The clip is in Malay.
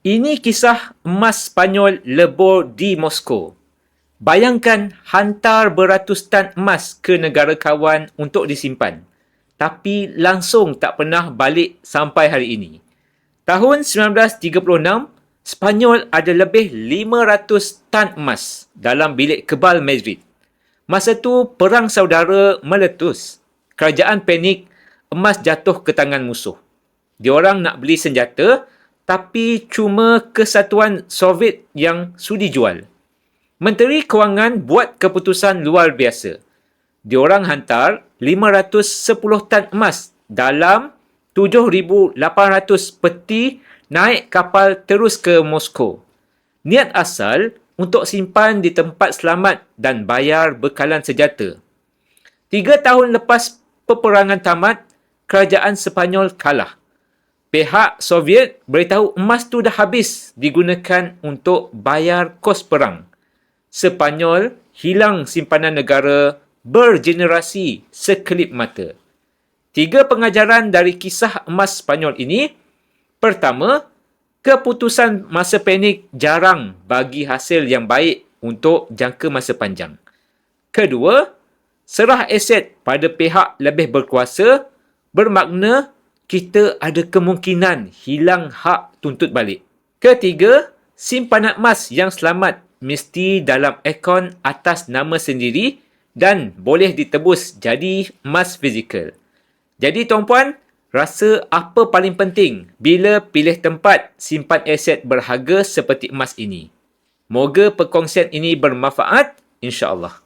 Ini kisah emas Spanyol lebur di Moskow. Bayangkan hantar beratus tan emas ke negara kawan untuk disimpan. Tapi langsung tak pernah balik sampai hari ini. Tahun 1936, Spanyol ada lebih 500 tan emas dalam bilik kebal Madrid. Masa tu, perang saudara meletus. Kerajaan panik, emas jatuh ke tangan musuh. Diorang nak beli senjata, tapi cuma Kesatuan Soviet yang sudi jual. Menteri Kewangan buat keputusan luar biasa. Diorang hantar 510 tan emas dalam 7,800 peti naik kapal terus ke Moskow. Niat asal untuk simpan di tempat selamat dan bayar bekalan senjata. 3 tahun lepas peperangan tamat, kerajaan Sepanyol kalah. Pihak Soviet beritahu emas tu dah habis digunakan untuk bayar kos perang. Sepanyol hilang simpanan negara bergenerasi sekelip mata. 3 pengajaran dari kisah emas Spanyol ini. Pertama, keputusan masa panik jarang bagi hasil yang baik untuk jangka masa panjang. Kedua, serah aset pada pihak lebih berkuasa bermakna kita ada kemungkinan hilang hak tuntut balik. Ketiga, simpanan emas yang selamat mesti dalam akaun atas nama sendiri dan boleh ditebus jadi emas fizikal. Jadi tuan-puan, rasa apa paling penting bila pilih tempat simpan aset berharga seperti emas ini? Moga perkongsian ini bermanfaat, insya-Allah.